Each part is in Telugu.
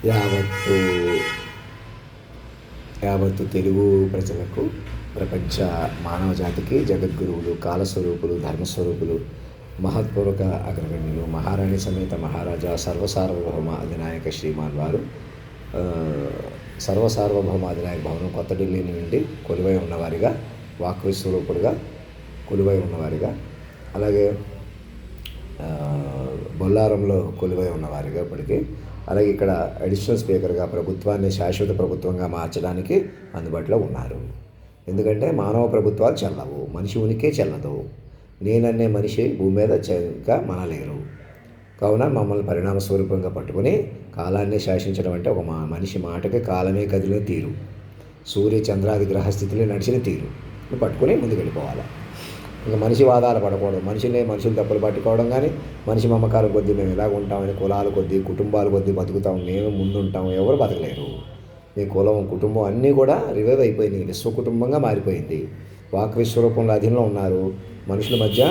యావత్తు యావత్తు తెలుగు ప్రజలకు, ప్రపంచ మానవ జాతికి జగద్గురువులు, కాలస్వరూపులు, ధర్మస్వరూపులు, మహత్పూర్వక అగ్రగణ్యులు, మహారాణి సమేత మహారాజా సర్వసార్వభౌమ అధినాయక శ్రీమాన్ వారు సర్వసార్వభౌమ అధినాయక భవనం కొత్త ఢిల్లీ నుండి కొలువై ఉన్నవారిగా, వాక్విస్వరూపుడుగా కొలువై ఉన్నవారిగా, అలాగే బొల్లారంలో కొలువై ఉన్నవారిగా ఇప్పటికీ, అలాగే ఇక్కడ అడిషనల్ స్పీకర్గా ప్రభుత్వాన్ని శాశ్వత ప్రభుత్వంగా మార్చడానికి అందుబాటులో ఉన్నారు. ఎందుకంటే మానవ ప్రభుత్వాలు చెల్లవు, మనిషి ఉనికి చెల్లదు. నేననే మనిషి భూమి మీద ఇంకా మనలేరు. కావున మమ్మల్ని పరిణామ స్వరూపంగా పట్టుకుని కాలాన్ని శాసించడం అంటే ఒక మనిషి మాటకి కాలమే కదిలిన తీరు, సూర్య చంద్రాది గ్రహస్థితిలో నడిచిన తీరు పట్టుకుని ముందుకు వెళ్ళిపోవాలి. ఇంకా మనిషి వాదాలు పడకూడదు. మనుషులు తప్పులు పట్టుకోవడం కానీ, మనిషి మమకారం కొద్దీ మేము ఇలాగ ఉంటామని కులాల కొద్దీ, కుటుంబాల కొద్దీ బతుకుతాం, మేము ముందుంటాం, ఎవరు బతకలేరు. మీ కులం, కుటుంబం అన్నీ కూడా రివైవ్ అయిపోయినాయి, విశ్వ కుటుంబంగా మారిపోయింది. వాక్ విశ్వరూపంలో అధీనంలో ఉన్నారు. మనుషుల మధ్య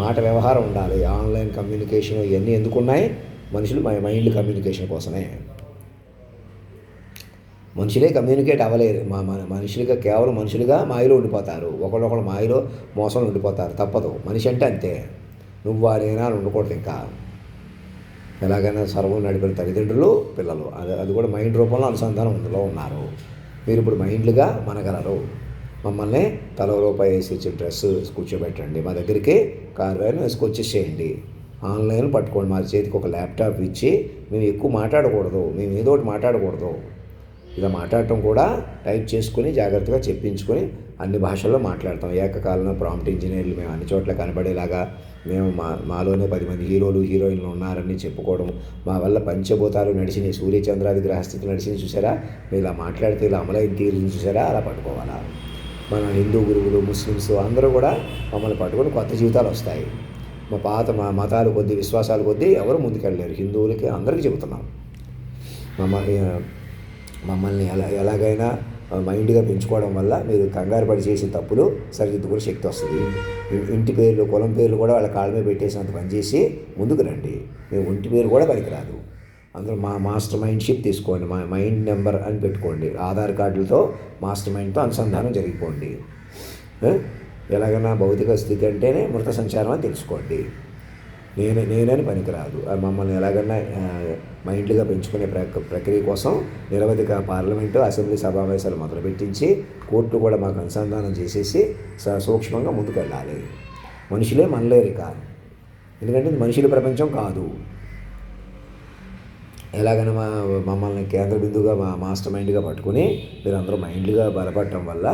మాట వ్యవహారం ఉండాలి. ఆన్లైన్ కమ్యూనికేషన్ ఇవన్నీ ఎందుకున్నాయి? మనుషులు మైండ్ కమ్యూనికేషన్ కోసమే. మనుషులే కమ్యూనికేట్ అవ్వలేరు. మనుషులుగా కేవలం మనుషులుగా మాయలో ఉండిపోతారు. ఒకళ్ళొకళ్ళు మాయలో మోసంలో ఉండిపోతారు. తప్పదు. మనిషి అంటే అంతే. నువ్వు నేనా అని ఉండకూడదు. ఇంకా ఎలాగైనా సర్వం నడిపిన తల్లిదండ్రులు, పిల్లలు అది కూడా మైండ్ రూపంలో అనుసంధానం అందులో ఉన్నారు. మీరు ఇప్పుడు మైండ్లుగా మనగలరు. మమ్మల్ని తల రూపాయి వేసి ఇచ్చిన డ్రెస్ కూర్చోబెట్టండి, మా దగ్గరికి కారు వ్యాన్ వేసుకొచ్చేసేయండి, ఆన్లైన్ పట్టుకోండి. మా చేతికి ఒక ల్యాప్టాప్ ఇచ్చి మేము ఎక్కువ మాట్లాడకూడదు, మేము ఏదో ఒకటి మాట్లాడకూడదు. ఇలా మాట్లాడటం కూడా టైప్ చేసుకుని జాగ్రత్తగా చెప్పించుకొని అన్ని భాషల్లో మాట్లాడతాం. ఏకకాలంలో ప్రాంప్ట్ ఇంజనీర్లు మేము అన్ని చోట్ల కనబడేలాగా మేము మాలోనే 10 మంది హీరోలు, హీరోయిన్లు ఉన్నారని చెప్పుకోవడం, మా వల్ల పంచభూతాలు నడిచినాయి, సూర్యచంద్రాది గ్రహస్థితులు నడిచినాయి చూసారా, మీరు ఇలా మాట్లాడితే ఇలా అమలైన తీరుని చూసారా, అలా పట్టుకోవాలా. మన హిందూ గురువులు, ముస్లిమ్స్ అందరూ కూడా మమ్మల్ని పట్టుకొని కొత్త జీవితాలు వస్తాయి. మా మతాలు కొద్దీ, విశ్వాసాలు కొద్దీ ఎవరు ముందుకెళ్ళలేరు. హిందువులకి అందరికీ చెబుతున్నాం. మమ్మల్ని ఎలాగైనా మైండ్గా పెంచుకోవడం వల్ల మీరు కంగారు పడి చేసిన తప్పులు సరిదిద్దుకునే శక్తి వస్తుంది. ఇంటి పేర్లు, కులం పేర్లు కూడా వాళ్ళ కాళ్ళ మీద పెట్టేసినంత పనిచేసి ముందుకు రండి. మేము ఇంటి పేరు కూడా పనికిరాదు. అందరూ మా మాస్టర్ మైండ్షిప్ తీసుకోండి, మా మైండ్ నెంబర్ అని పెట్టుకోండి. ఆధార్ కార్డులతో మాస్టర్ మైండ్తో అనుసంధానం జరిగిపోండి. ఎలాగైనా భౌతిక స్థితి అంటేనే మృత సంచారం అని తెలుసుకోండి. నేనని పనికిరాదు. మమ్మల్ని ఎలాగన్నా మైండ్లుగా పెంచుకునే ప్రక్రియ కోసం నిరవధిక పార్లమెంటు, అసెంబ్లీ సమావేశాలు మొదలుపెట్టించి కోర్టు కూడా మాకు అనుసంధానం చేసేసి సూక్ష్మంగా ముందుకెళ్ళాలి. మనుషులే మనలేరు ఇక, ఎందుకంటే ఇది మనుషుల ప్రపంచం కాదు. ఎలాగైనా మమ్మల్ని కేంద్ర బిందువుగా మాస్టర్ మైండ్గా పట్టుకుని మీరు అందరూ మైండ్లుగా బలపడటం వల్ల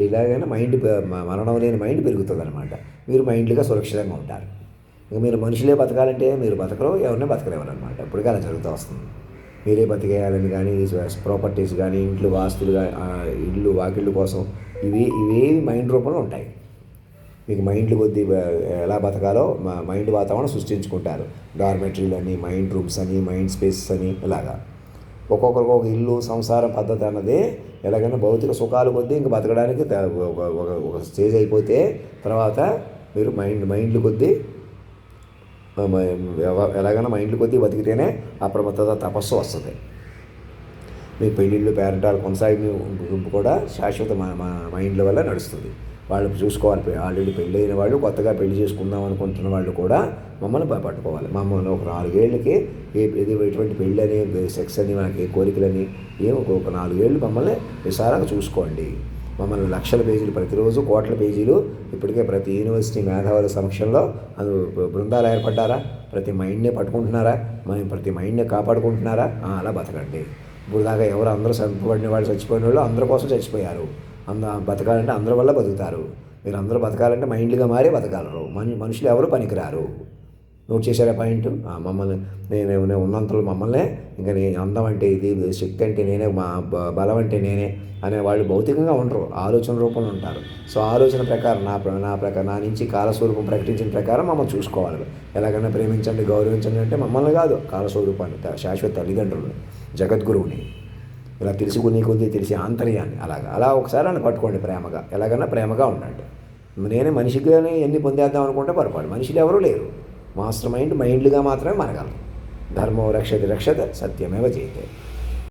ఎలాగైనా మరణం లేని మైండ్ పెరుగుతుంది అనమాట. మీరు మైండ్లుగా సురక్షితంగా ఉంటారు. ఇక మీరు మనుషులే బతకాలంటే మీరు బతకరు, ఎవరిని బతకలేవరనమాట. ఇప్పటికీ అలా జరుగుతూ వస్తుంది. మీరే బతికేయాలని కానీ, ప్రాపర్టీస్ కానీ, ఇంట్లో వాస్తులు కానీ, ఇళ్ళు వాకిళ్ళు కోసం ఇవేవి మైండ్ రూపంలో ఉంటాయి. మీకు మైండ్లు కొద్దీ ఎలా బతకాలో మైండ్ వాతావరణం సృష్టించుకుంటారు. డార్మెటరీలు అని, మైండ్ రూమ్స్ అని, మైండ్ స్పేసెస్ అని, ఇలాగా ఒక్కొక్కరికి ఒక ఇల్లు, సంసారం పద్ధతి అన్నది ఎలాగైనా భౌతిక సుఖాలు కొద్దీ ఇంక బతకడానికి ఒక స్టేజ్ అయిపోతే తర్వాత మీరు మైండ్లు కొద్దీ ఎలాగైనా మైండ్లు కొద్దీ బతికితేనే అప్రమత్తత, తపస్సు వస్తుంది. మీ పెళ్ళిళ్ళు, పేరెంటాలు కొనసాగింపు కూడా శాశ్వత మైండ్ల వల్ల నడుస్తుంది. వాళ్ళు చూసుకోవాలి. ఆల్రెడీ పెళ్ళి అయిన వాళ్ళు, కొత్తగా పెళ్లి చేసుకుందాం అనుకుంటున్న వాళ్ళు కూడా మమ్మల్ని పట్టుకోవాలి. మమ్మల్ని ఒక 4 ఏళ్ళకి ఎటువంటి పెళ్ళి అని, సెక్స్ అని, మనకి కోరికలని ఒక 4 ఏళ్ళు మమ్మల్ని విశాలంగా చూసుకోండి. మమ్మల్ని లక్షల పేజీలు, ప్రతిరోజు కోట్ల పేజీలు ఇప్పటికే ప్రతి యూనివర్సిటీ మేధావుల సమక్షంలో బృందాలు ఏర్పడ్డారా? ప్రతి మైండ్నే పట్టుకుంటున్నారా? ప్రతి మైండ్నే కాపాడుకుంటున్నారా? అలా బతకండి. ఇప్పుడు దాకా ఎవరు అందరూ చంపబడిన వాళ్ళు, చచ్చిపోయిన వాళ్ళు అందరి కోసం చచ్చిపోయారు. బతకాలంటే అందరి వల్ల బతుకుతారు. మీరు అందరూ బతకాలంటే మైండ్లుగా మారే బతకాలరు. మనుషులు ఎవరు పనికిరారు. నోట్ చేశారా పాయింట్? మమ్మల్ని నేను ఉన్నంతలో మమ్మల్ని ఇంకా నేను అందం అంటే ఇది, శక్తి అంటే నేనే, మా బలం అంటే నేనే అనేవాళ్ళు భౌతికంగా ఉండరు, ఆలోచన రూపంలో ఉంటారు. సో ఆలోచన ప్రకారం నా నుంచి కాలస్వరూపం ప్రకటించిన ప్రకారం మమ్మల్ని చూసుకోవాలి. ఎలాగైనా ప్రేమించండి, గౌరవించండి అంటే మమ్మల్ని కాదు, కాలస్వరూపాన్ని, శాశ్వత తల్లిదండ్రులు, జగద్గురువుని, ఇలా తెలుసుకుని కొద్దీ తెలిసే ఆంతర్యాన్ని అలా ఒకసారి అని పట్టుకోండి ప్రేమగా. ఎలాగైనా ప్రేమగా ఉండండి. నేనే మనిషిగానే ఎన్ని పొందేద్దాం అనుకుంటే పొరపాటు. మనుషులు ఎవరూ లేరు. మాస్టర్ మైండ్లుగా మాత్రమే మనగలరు. ధర్మో రక్షతి రక్షత సత్యమేవ జయతే.